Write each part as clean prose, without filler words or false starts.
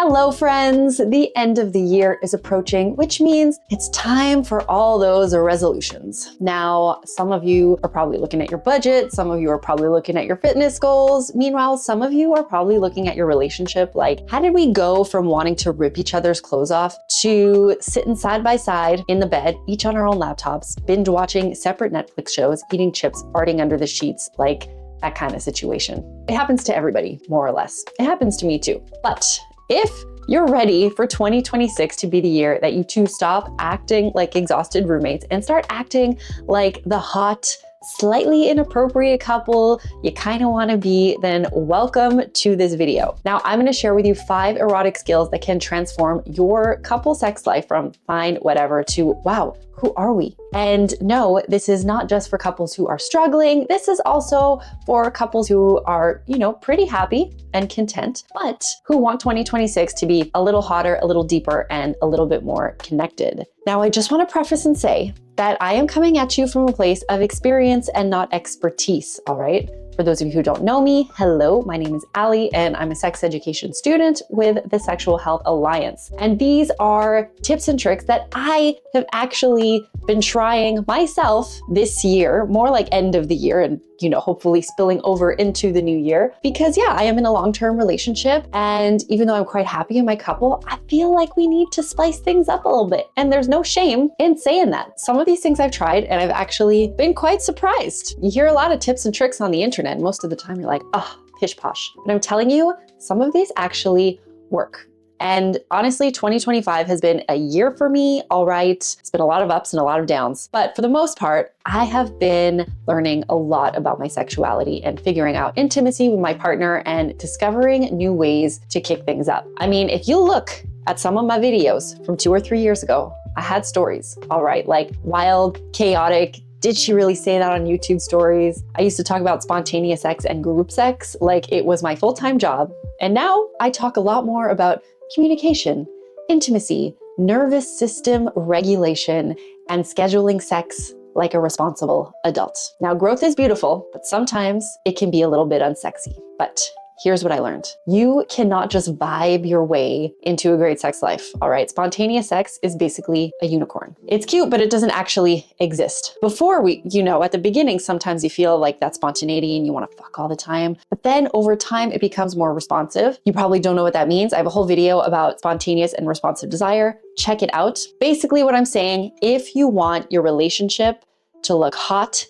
Hello friends, the end of the year is approaching, which means it's time for all those resolutions. Now, some of you are probably looking at your budget, some of you are probably looking at your fitness goals. Meanwhile, some of you are probably looking at your relationship like, how did we go from wanting to rip each other's clothes off to sitting side by side in the bed, each on our own laptops, binge watching separate Netflix shows, eating chips, farting under the sheets, like that kind of situation. It happens to everybody, more or less. It happens to me too. But if you're ready for 2026 to be the year that you two stop acting like exhausted roommates and start acting like the hot, slightly inappropriate couple you kind of want to be, then welcome to this video. Now, I'm going to share with you 5 erotic skills that can transform your couple sex life from fine, whatever to wow, who are we? And no, this is not just for couples who are struggling. This is also for couples who are, pretty happy and content, but who want 2026 to be a little hotter, a little deeper, and a little bit more connected. Now, I just want to preface and say that I am coming at you from a place of experience and not expertise, all right? For those of you who don't know me, hello, my name is Ali, and I'm a sex education student with the Sexual Health Alliance. And these are tips and tricks that I have actually been trying myself this year, more like end of the year, and hopefully spilling over into the new year. Because yeah, I am in a long-term relationship, and even though I'm quite happy in my couple, I feel like we need to spice things up a little bit. And there's no shame in saying that. Some of these things I've tried, and I've actually been quite surprised. You hear a lot of tips and tricks on the internet, and most of the time you're like, oh, pish posh. But I'm telling you, some of these actually work. And honestly, 2025 has been a year for me, all right. It's been a lot of ups and a lot of downs. But for the most part, I have been learning a lot about my sexuality and figuring out intimacy with my partner and discovering new ways to kick things up. I mean, if you look at some of my videos from 2 or 3 years ago, I had stories, all right, like wild, chaotic, did she really say that on YouTube stories? I used to talk about spontaneous sex and group sex like it was my full-time job. And now I talk a lot more about communication, intimacy, nervous system regulation, and scheduling sex like a responsible adult. Now, growth is beautiful, but sometimes it can be a little bit unsexy. But here's what I learned. You cannot just vibe your way into a great sex life, all right? Spontaneous sex is basically a unicorn. It's cute, but it doesn't actually exist. Before at the beginning, sometimes you feel like that spontaneity and you want to fuck all the time. But then over time, it becomes more responsive. You probably don't know what that means. I have a whole video about spontaneous and responsive desire. Check it out. Basically what I'm saying, if you want your relationship to look hot,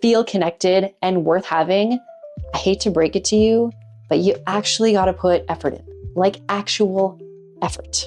feel connected, and worth having, I hate to break it to you, but you actually got to put effort in, like actual effort.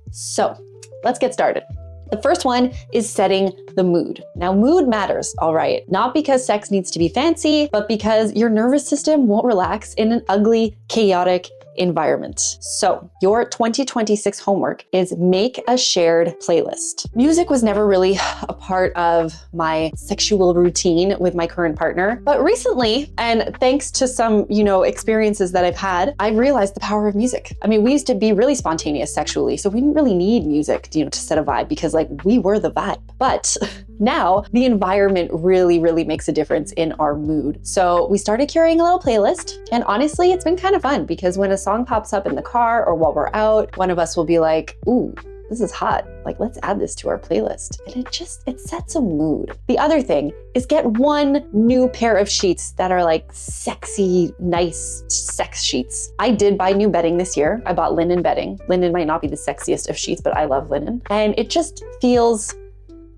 So let's get started. The first one is setting the mood. Now, mood matters, all right? Not because sex needs to be fancy, but because your nervous system won't relax in an ugly, chaotic environment. So your 2026 homework is make a shared playlist. Music was never really a part of my sexual routine with my current partner, but recently, and thanks to some, experiences that I've had, I realized the power of music. I mean, we used to be really spontaneous sexually, so we didn't really need music, to set a vibe because we were the vibe. But now the environment really, really makes a difference in our mood. So we started carrying a little playlist, and honestly, it's been kind of fun because when a song pops up in the car or while we're out, one of us will be like, ooh, this is hot. Like, let's add this to our playlist. And it sets a mood. The other thing is get one new pair of sheets that are like sexy, nice sex sheets. I did buy new bedding this year. I bought linen bedding. Linen might not be the sexiest of sheets, but I love linen. And it just feels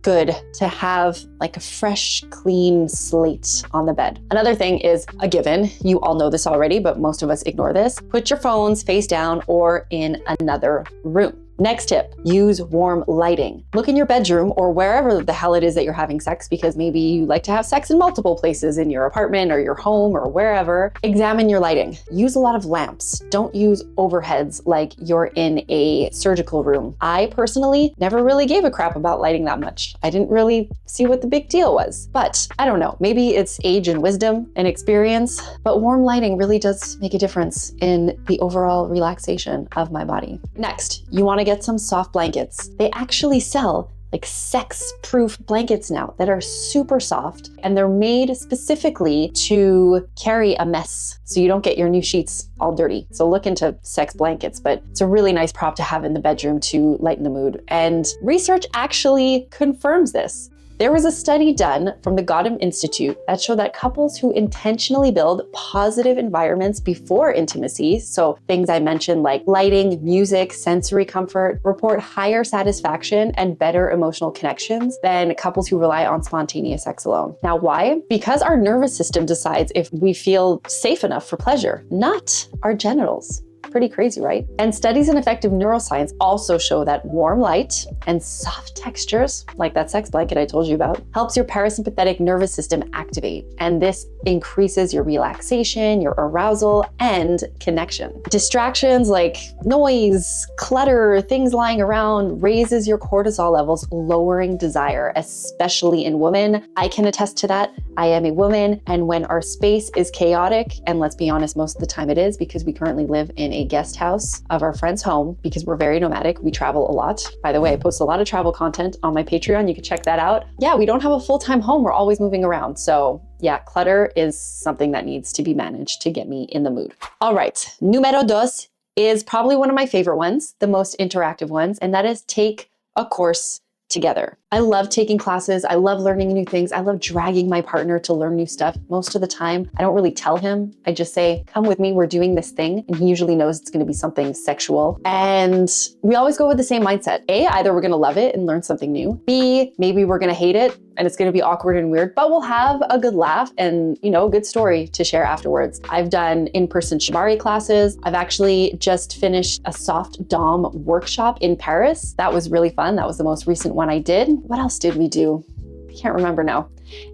good to have like a fresh, clean slate on the bed. Another thing is a given. You all know this already, but most of us ignore this. Put your phones face down or in another room. Next tip, use warm lighting. Look in your bedroom or wherever the hell it is that you're having sex, because maybe you like to have sex in multiple places in your apartment or your home or wherever. Examine your lighting. Use a lot of lamps. Don't use overheads like you're in a surgical room. I personally never really gave a crap about lighting that much. I didn't really see what the big deal was. But I don't know, maybe it's age and wisdom and experience, but warm lighting really does make a difference in the overall relaxation of my body. Next, you want to get some soft blankets. They actually sell like sex-proof blankets now that are super soft, and they're made specifically to carry a mess so you don't get your new sheets all dirty. So look into sex blankets, but it's a really nice prop to have in the bedroom to lighten the mood. And research actually confirms this. There was a study done from the Gotham Institute that showed that couples who intentionally build positive environments before intimacy, so things I mentioned like lighting, music, sensory comfort, report higher satisfaction and better emotional connections than couples who rely on spontaneous sex alone. Now, why? Because our nervous system decides if we feel safe enough for pleasure, not our genitals. Pretty crazy, right? And studies in effective neuroscience also show that warm light and soft textures, like that sex blanket I told you about, helps your parasympathetic nervous system activate. And this increases your relaxation, your arousal, and connection. Distractions like noise, clutter, things lying around raises your cortisol levels, lowering desire, especially in women. I can attest to that. I am a woman, and when our space is chaotic, and let's be honest, most of the time it is because we currently live in a guest house of our friend's home because we're very nomadic. We travel a lot. By the way, I post a lot of travel content on my Patreon. You can check that out. Yeah, we don't have a full-time home. We're always moving around. So yeah, clutter is something that needs to be managed to get me in the mood. All right, numero dos is probably one of my favorite ones, the most interactive ones, and that is take a course together. I love taking classes. I love learning new things. I love dragging my partner to learn new stuff. Most of the time, I don't really tell him. I just say, come with me, we're doing this thing. And he usually knows it's gonna be something sexual. And we always go with the same mindset. A, either we're gonna love it and learn something new. B, maybe we're gonna hate it and it's gonna be awkward and weird, but we'll have a good laugh and, you know, a good story to share afterwards. I've done in-person shibari classes. I've actually just finished a soft dom workshop in Paris. That was really fun. That was the most recent one I did. What else did we do? I can't remember now.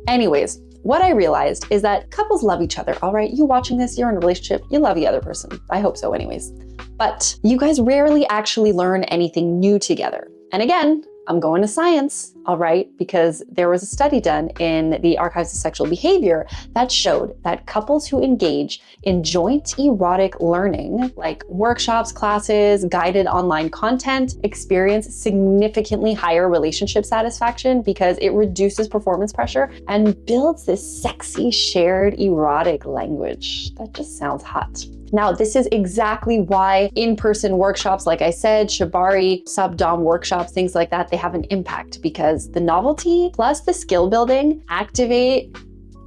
Anyways, what I realized is that couples love each other, all right? You watching this, you're in a relationship, you love the other person. I hope so anyways. But you guys rarely actually learn anything new together. And again, I'm going to science, all right? Because there was a study done in the Archives of Sexual Behavior that showed that couples who engage in joint erotic learning, like workshops, classes, guided online content, experience significantly higher relationship satisfaction because it reduces performance pressure and builds this sexy shared erotic language. That just sounds hot. Now, this is exactly why in-person workshops, like I said, shibari, sub-dom workshops, things like that, they have an impact because the novelty plus the skill building activate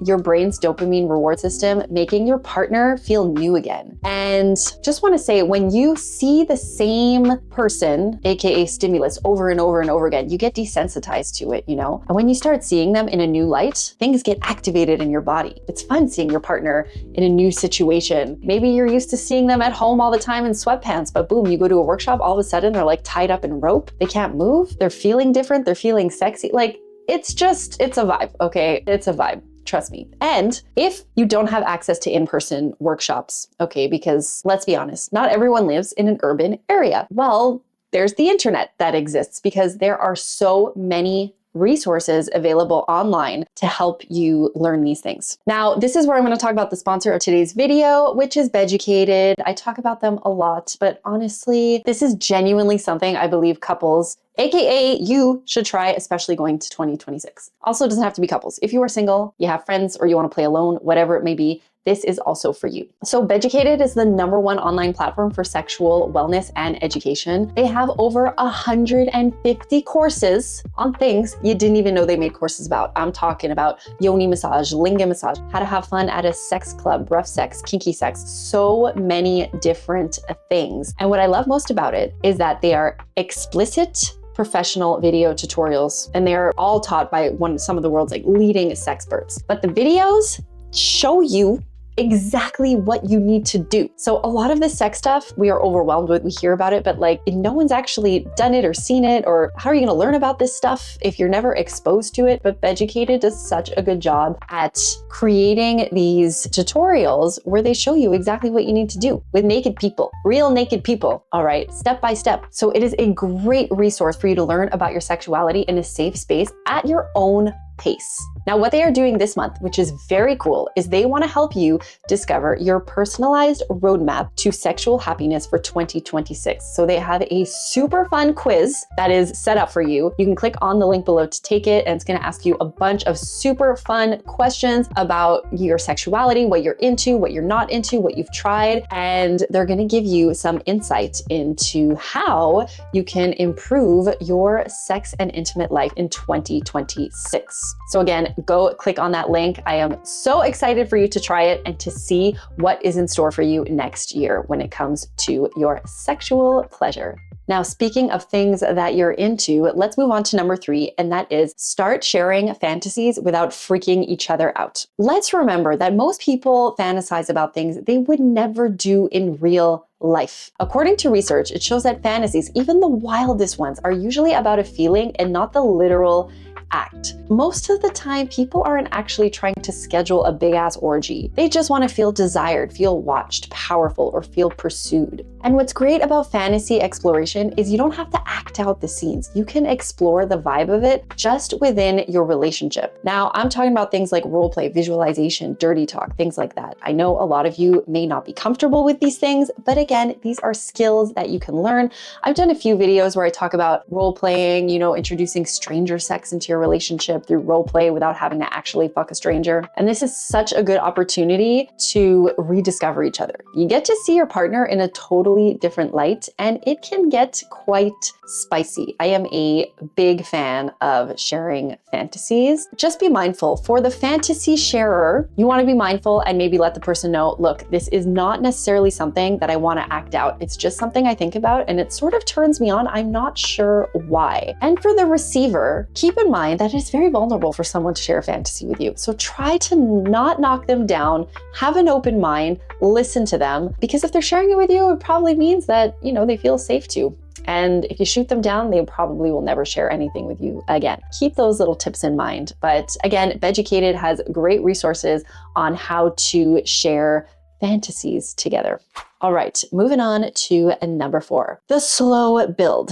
your brain's dopamine reward system, making your partner feel new again. And just want to say, when you see the same person, AKA stimulus, over and over and over again, you get desensitized to it, you know? And when you start seeing them in a new light, things get activated in your body. It's fun seeing your partner in a new situation. Maybe you're used to seeing them at home all the time in sweatpants, but boom, you go to a workshop, all of a sudden they're like tied up in rope. They can't move. They're feeling different. They're feeling sexy. Like, it's a vibe, okay? It's a vibe. Trust me. And if you don't have access to in-person workshops, okay, because let's be honest, not everyone lives in an urban area. Well, there's the internet that exists because there are so many resources available online to help you learn these things. Now, this is where I'm going to talk about the sponsor of today's video, which is Beducated. I talk about them a lot, but honestly, this is genuinely something I believe couples, AKA you, should try, especially going to 2026. Also, it doesn't have to be couples. If you are single, you have friends, or you want to play alone, whatever it may be, this is also for you. So Beducated is the #1 online platform for sexual wellness and education. They have over 150 courses on things you didn't even know they made courses about. I'm talking about yoni massage, linga massage, how to have fun at a sex club, rough sex, kinky sex, so many different things. And what I love most about it is that they are explicit professional video tutorials, and they're all taught by some of the world's leading sexperts. But the videos show you exactly what you need to do. So a lot of this sex stuff, we are overwhelmed with, we hear about it, but no one's actually done it or seen it, or how are you gonna learn about this stuff if you're never exposed to it? But Beducated does such a good job at creating these tutorials where they show you exactly what you need to do with naked people, real naked people, all right, step by step. So it is a great resource for you to learn about your sexuality in a safe space at your own pace. Now, what they are doing this month, which is very cool, is they want to help you discover your personalized roadmap to sexual happiness for 2026. So they have a super fun quiz that is set up for you. You can click on the link below to take it, and it's going to ask you a bunch of super fun questions about your sexuality, what you're into, what you're not into, what you've tried, and they're going to give you some insight into how you can improve your sex and intimate life in 2026. So again, go click on that link. I am so excited for you to try it and to see what is in store for you next year when it comes to your sexual pleasure. Now, speaking of things that you're into, let's move on to number 3, and that is start sharing fantasies without freaking each other out. Let's remember that most people fantasize about things they would never do in real life. According to research, it shows that fantasies, even the wildest ones, are usually about a feeling and not the literal act. Most of the time, people aren't actually trying to schedule a big ass orgy. They just want to feel desired, feel watched, powerful, or feel pursued. And what's great about fantasy exploration is you don't have to act out the scenes. You can explore the vibe of it just within your relationship. Now, I'm talking about things like role play, visualization, dirty talk, things like that. I know a lot of you may not be comfortable with these things, but again, these are skills that you can learn. I've done a few videos where I talk about role playing, introducing stranger sex into your relationship through role play without having to actually fuck a stranger. And this is such a good opportunity to rediscover each other. You get to see your partner in a totally different light, and it can get quite spicy. I am a big fan of sharing fantasies. Just be mindful. For the fantasy sharer, you want to be mindful and maybe let the person know, look, this is not necessarily something that I want to act out. It's just something I think about and it sort of turns me on. I'm not sure why. And for the receiver, keep in mind that it's very vulnerable for someone to share a fantasy with you. So try to not knock them down, have an open mind, listen to them, because if they're sharing it with you, it probably means that, they feel safe to. And if you shoot them down, they probably will never share anything with you again. Keep those little tips in mind. But again, Beducated has great resources on how to share fantasies together. All right, moving on to number 4, the slow build.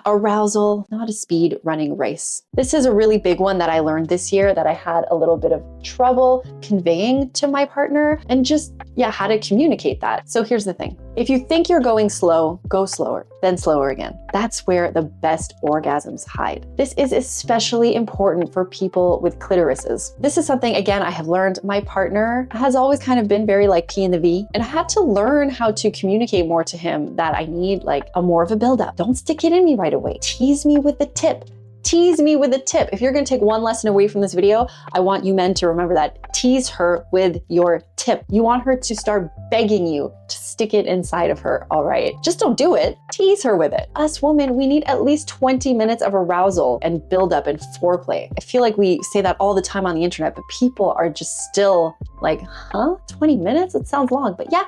Arousal, not a speed running race. This is a really big one that I learned this year that I had a little bit of trouble conveying to my partner and just, how to communicate that. So here's the thing. If you think you're going slow, go slower, then slower again. That's where the best orgasms hide. This is especially important for people with clitorises. This is something, again, I have learned. My partner has always kind of been very like P in the V, and I had to learn how to communicate more to him that I need like a more of a buildup. Don't stick it in me right away. Tease me with the tip. Tease me with a tip. If you're going to take one lesson away from this video, I want you men to remember that. Tease her with your tip. You want her to start begging you to stick it inside of her, all right? Just don't do it. Tease her with it. Us women, we need at least 20 minutes of arousal and buildup and foreplay. I feel like we say that all the time on the internet, but people are just still like, 20 minutes? It sounds long, but yeah.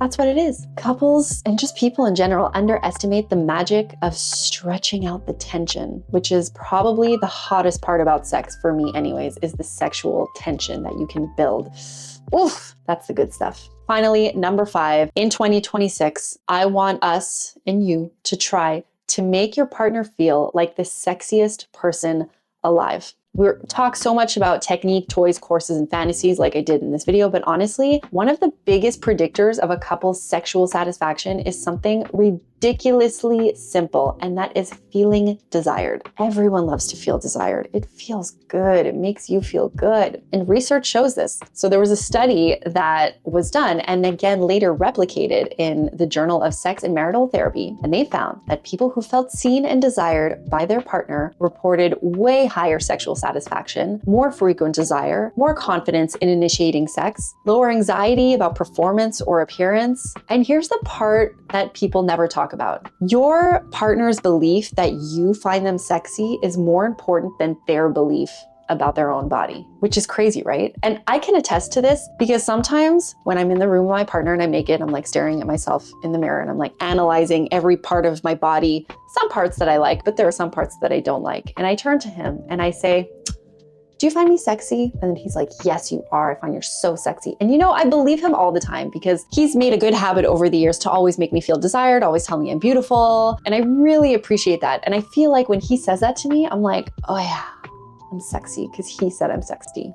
That's what it is. Couples and just people in general underestimate the magic of stretching out the tension, which is probably the hottest part about sex for me anyways, is the sexual tension that you can build. Oof, that's the good stuff. Finally, number 5, in 2026, I want us and you to try to make your partner feel like the sexiest person alive. We talk so much about technique, toys, courses, and fantasies like I did in this video, but honestly, one of the biggest predictors of a couple's sexual satisfaction is something ridiculously simple, and that is feeling desired. Everyone loves to feel desired. It feels good. It makes you feel good. And research shows this. So there was a study that was done and again later replicated in the Journal of Sex and Marital Therapy, and they found that people who felt seen and desired by their partner reported way higher sexual satisfaction, more frequent desire, more confidence in initiating sex, lower anxiety about performance or appearance. And here's the part that people never talk about. Your partner's belief that you find them sexy is more important than their belief about their own body, which is crazy, right? And I can attest to this because sometimes when I'm in the room with my partner and I'm naked, I'm like staring at myself in the mirror and I'm like analyzing every part of my body, some parts that I like, but there are some parts that I don't like. And I turn to him and I say, do you find me sexy? And then he's like, yes, you are. I find you're so sexy. And I believe him all the time because he's made a good habit over the years to always make me feel desired, always tell me I'm beautiful. And I really appreciate that. And I feel like when he says that to me, I'm like, oh yeah, I'm sexy because he said I'm sexy.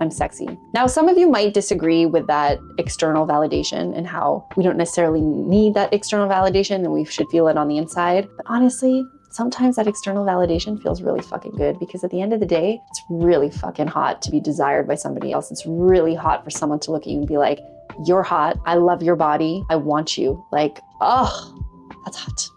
I'm sexy. Now, some of you might disagree with that external validation and how we don't necessarily need that external validation and we should feel it on the inside. But honestly, sometimes that external validation feels really fucking good because at the end of the day, it's really fucking hot to be desired by somebody else. It's really hot for someone to look at you and be like, you're hot. I love your body. I want you. Like, oh, that's hot.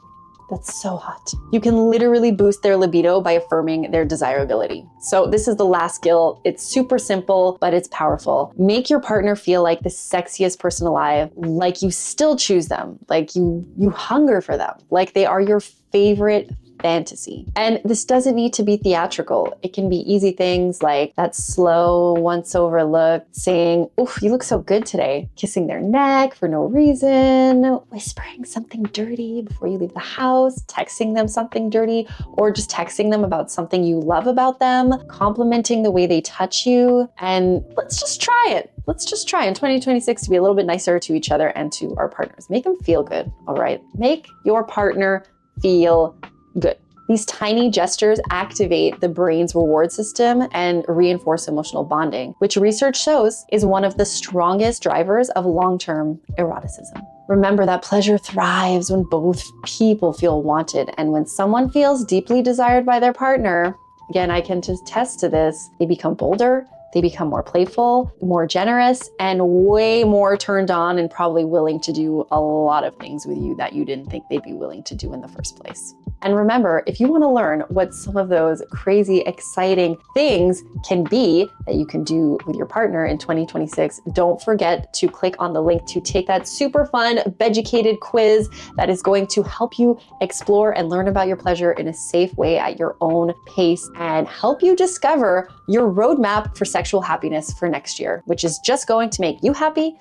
That's so hot. You can literally boost their libido by affirming their desirability. So this is the last skill. It's super simple, but it's powerful. Make your partner feel like the sexiest person alive, like you still choose them, like you hunger for them, like they are your favorite fantasy. And this doesn't need to be theatrical. It can be easy things like that slow, once over look, saying, oof, you look so good today. Kissing their neck for no reason, whispering something dirty before you leave the house, texting them something dirty, or just texting them about something you love about them, complimenting the way they touch you. And let's just try it. Let's just try in 2026 to be a little bit nicer to each other and to our partners. Make them feel good, all right? Make your partner feel good. These tiny gestures activate the brain's reward system and reinforce emotional bonding, which research shows is one of the strongest drivers of long-term eroticism. Remember that pleasure thrives when both people feel wanted, and when someone feels deeply desired by their partner, again, I can just attest to this, they become bolder, they become more playful, more generous, and way more turned on and probably willing to do a lot of things with you that you didn't think they'd be willing to do in the first place. And remember, if you want to learn what some of those crazy, exciting things can be that you can do with your partner in 2026, don't forget to click on the link to take that super fun, beducated quiz that is going to help you explore and learn about your pleasure in a safe way at your own pace and help you discover your roadmap for sexual happiness for next year, which is just going to make you happy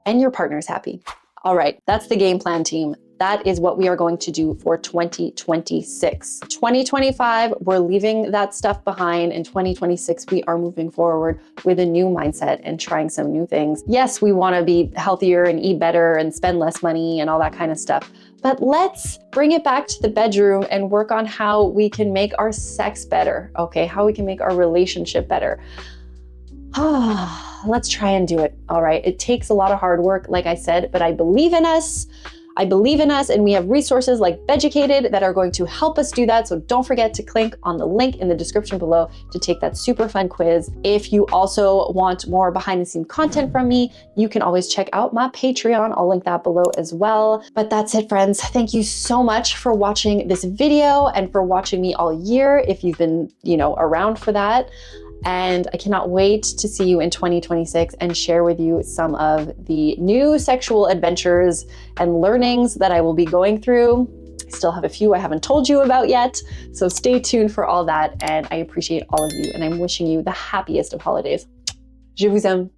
and your partners happy. All right, that's the game plan, team. That is what we are going to do for 2026. 2025, we're leaving that stuff behind. In 2026, we are moving forward with a new mindset and trying some new things. Yes, we want to be healthier and eat better and spend less money and all that kind of stuff. But let's bring it back to the bedroom and work on how we can make our sex better, okay? How we can make our relationship better. Let's try and do it, all right? It takes a lot of hard work, like I said, but I believe in us. I believe in us, and we have resources like Beducated that are going to help us do that. So don't forget to click on the link in the description below to take that super fun quiz. If you also want more behind the scenes content from me, you can always check out my Patreon. I'll link that below as well. But that's it, friends. Thank you so much for watching this video and for watching me all year if you've been, around for that. And I cannot wait to see you in 2026 and share with you some of the new sexual adventures and learnings that I will be going through. I still have a few I haven't told you about yet, so stay tuned for all that. And I appreciate all of you, and I'm wishing you the happiest of holidays. Je vous aime.